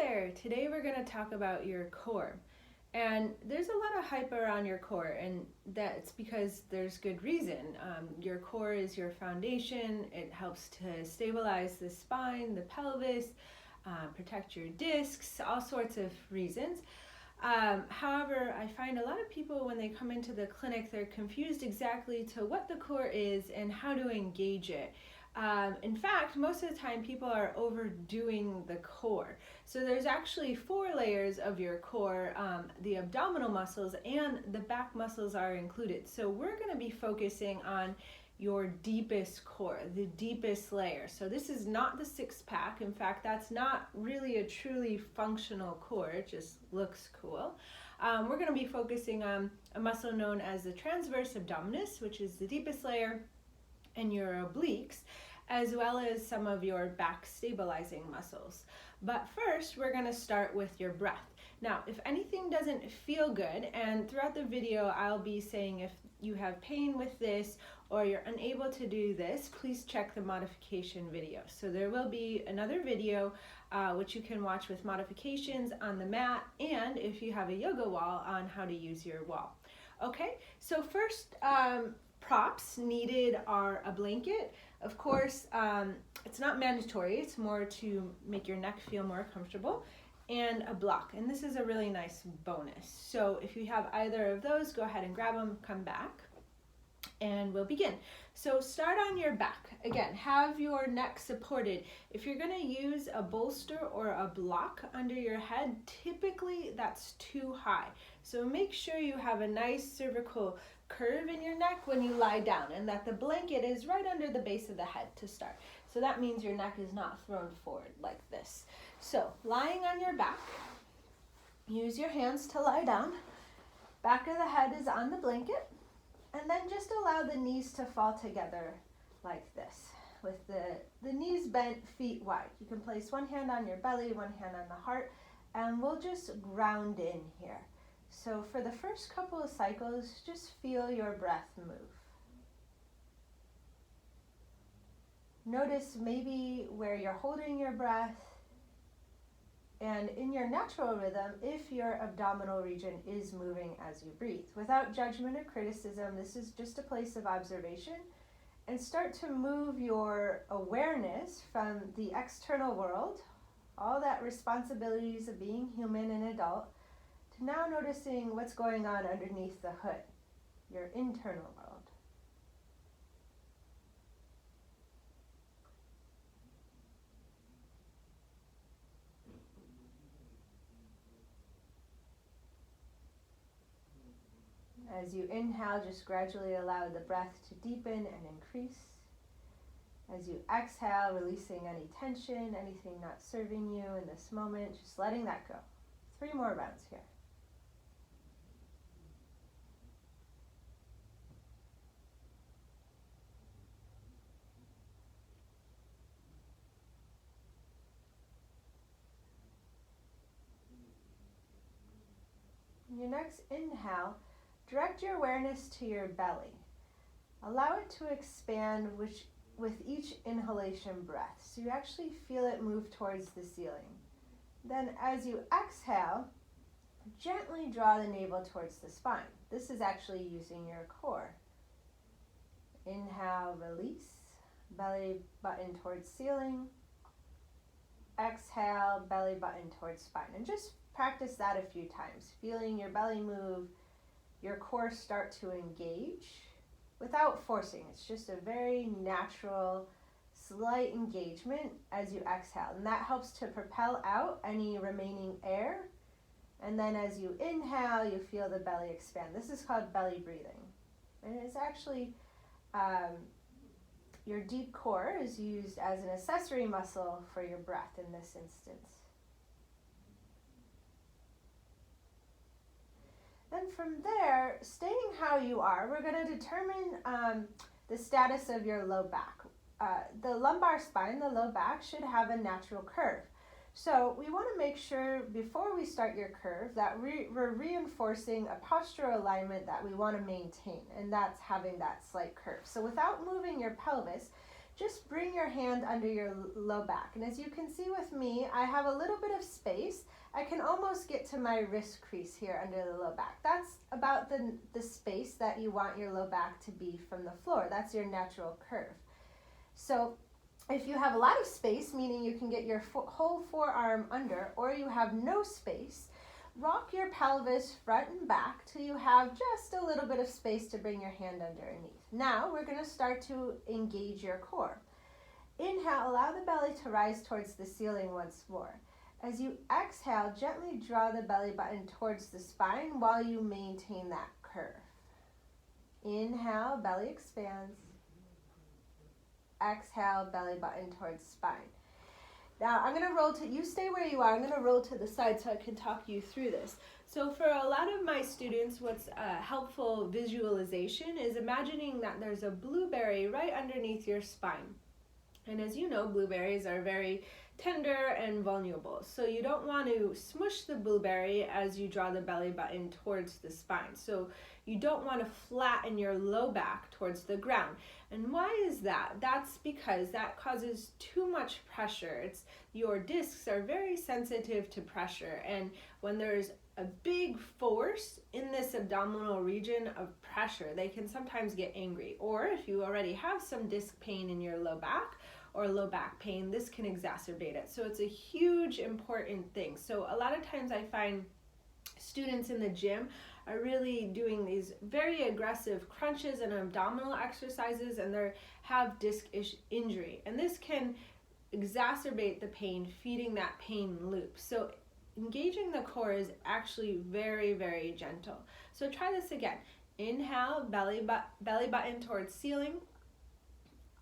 there! Today we're going to talk about your core. And there's a lot of hype around your core, and that's because there's good reason. Your core is your foundation. It helps to stabilize the spine, the pelvis, protect your discs, all sorts of reasons. However, I find a lot of people when they come into the clinic, they're confused exactly to what the core is and how to engage it. In fact, most of the time people are overdoing the core. So there's actually 4 layers of your core. The abdominal muscles and the back muscles are included. So we're going to be focusing on your deepest core, the deepest layer. So this is not the 6-pack. In fact, that's not really a truly functional core. It just looks cool. We're going to be focusing on a muscle known as the transverse abdominis, which is the deepest layer, and your obliques, as well as some of your back stabilizing muscles. But first, we're going to start with your breath. Now, if anything doesn't feel good, and throughout the video, I'll be saying if you have pain with this or you're unable to do this, please check the modification video. So there will be another video which you can watch with modifications on the mat, and if you have a yoga wall, on how to use your wall. Okay, so first, props needed are a blanket. Of course, it's not mandatory, it's more to make your neck feel more comfortable, and a block. And this is a really nice bonus. So if you have either of those, go ahead and grab them, come back, and we'll begin. So start on your back. Again, have your neck supported. If you're going to use a bolster or a block under your head, typically that's too high. So make sure you have a nice cervical curve in your neck when you lie down, and that the blanket is right under the base of the head to start. So that means your neck is not thrown forward like this. So lying on your back, use your hands to lie down. Back of the head is on the blanket, and then just allow the knees to fall together like this, with the knees bent, feet wide. You can place one hand on your belly, one hand on the heart, and we'll just ground in here. So for the first couple of cycles, just feel your breath move. Notice maybe where you're holding your breath, and in your natural rhythm, if your abdominal region is moving as you breathe. Without judgment or criticism, this is just a place of observation, and start to move your awareness from the external world, all that responsibilities of being human and adult, to now noticing what's going on underneath the hood, your internal world. As you inhale, just gradually allow the breath to deepen and increase. As you exhale, releasing any tension, anything not serving you in this moment, just letting that go. 3 more rounds here. Your next inhale, direct your awareness to your belly. Allow it to expand with each inhalation breath, so you actually feel it move towards the ceiling. Then as you exhale, gently draw the navel towards the spine. This is actually using your core. Inhale, release, belly button towards ceiling. Exhale, belly button towards spine. And just practice that a few times, feeling your belly move, your core start to engage without forcing. It's just a very natural, slight engagement as you exhale. And that helps to propel out any remaining air. And then as you inhale, you feel the belly expand. This is called belly breathing. And it's actually, your deep core is used as an accessory muscle for your breath in this instance. Then from there, staying how you are, we're going to determine the status of your low back. The lumbar spine, the low back, should have a natural curve. So we want to make sure before we start your curve that we're reinforcing a postural alignment that we want to maintain, and that's having that slight curve. So without moving your pelvis, just bring your hand under your low back. And as you can see with me, I have a little bit of space. I can almost get to my wrist crease here under the low back. That's about the space that you want your low back to be from the floor. That's your natural curve. So if you have a lot of space, meaning you can get your whole forearm under, or you have no space, rock your pelvis front and back till you have just a little bit of space to bring your hand underneath. Now we're going to start to engage your core. Inhale, allow the belly to rise towards the ceiling once more. As you exhale, gently draw the belly button towards the spine while you maintain that curve. Inhale, belly expands. Exhale, belly button towards spine. Now I'm going to roll to, you stay where you are, I'm going to roll to the side so I can talk you through this. So for a lot of my students, what's a helpful visualization is imagining that there's a blueberry right underneath your spine. And as you know, blueberries are very tender and vulnerable. So you don't want to smush the blueberry as you draw the belly button towards the spine. So you don't want to flatten your low back towards the ground. And why is that? That's because that causes too much pressure. Your discs are very sensitive to pressure. And when there's a big force in this abdominal region of pressure, they can sometimes get angry. Or if you already have some disc pain in your low back, or low back pain, this can exacerbate it. So it's a huge important thing. So a lot of times I find students in the gym are really doing these very aggressive crunches and abdominal exercises, and they have disc injury. And this can exacerbate the pain, feeding that pain loop. So engaging the core is actually very, very gentle. So try this again. Inhale, belly button towards ceiling.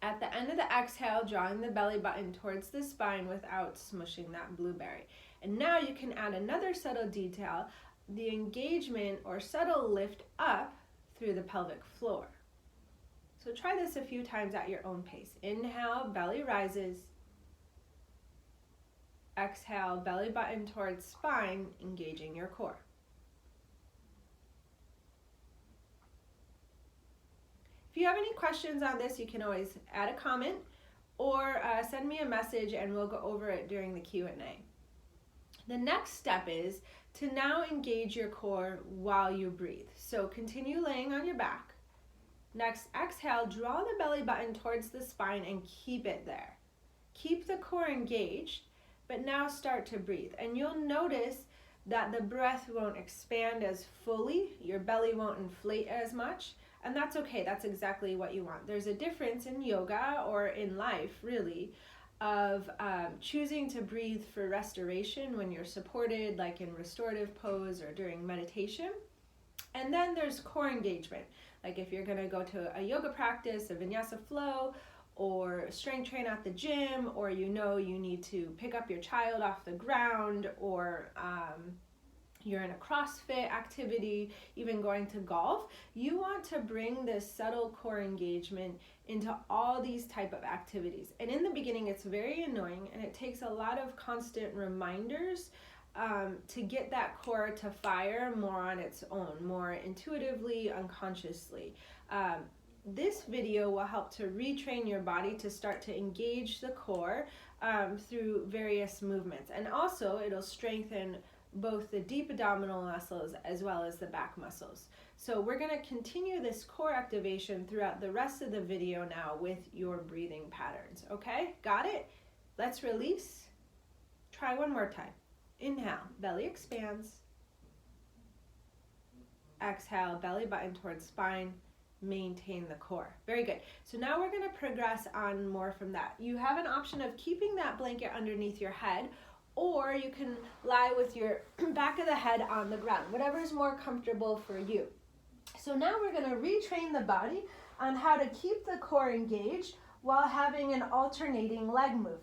At the end of the exhale, drawing the belly button towards the spine without smushing that blueberry. And now you can add another subtle detail, the engagement or subtle lift up through the pelvic floor. So try this a few times at your own pace. Inhale, belly rises. Exhale, belly button towards spine, engaging your core. If you have any questions on this, you can always add a comment or send me a message and we'll go over it during the Q&A. The next step is to now engage your core while you breathe. So continue laying on your back. Next, exhale, draw the belly button towards the spine and keep it there. Keep the core engaged, but now start to breathe. And you'll notice that the breath won't expand as fully, your belly won't inflate as much. And that's okay, that's exactly what you want. There's a difference in yoga or in life, really, of choosing to breathe for restoration when you're supported, like in restorative pose or during meditation. And then there's core engagement, like if you're gonna go to a yoga practice, a vinyasa flow, or strength train at the gym, or you know you need to pick up your child off the ground, or you're in a CrossFit activity, even going to golf, you want to bring this subtle core engagement into all these type of activities. And in the beginning, it's very annoying and it takes a lot of constant reminders to get that core to fire more on its own, more intuitively, unconsciously. This video will help to retrain your body to start to engage the core through various movements. And also, it'll strengthen both the deep abdominal muscles as well as the back muscles. So we're going to continue this core activation throughout the rest of the video now with your breathing patterns. Okay, got it? Let's release. Try one more time. Inhale, belly expands. Exhale, belly button towards spine. Maintain the core. Very good. So now we're going to progress on more from that. You have an option of keeping that blanket underneath your head, or you can lie with your back of the head on the ground, whatever is more comfortable for you. So now we're going to retrain the body on how to keep the core engaged while having an alternating leg movement.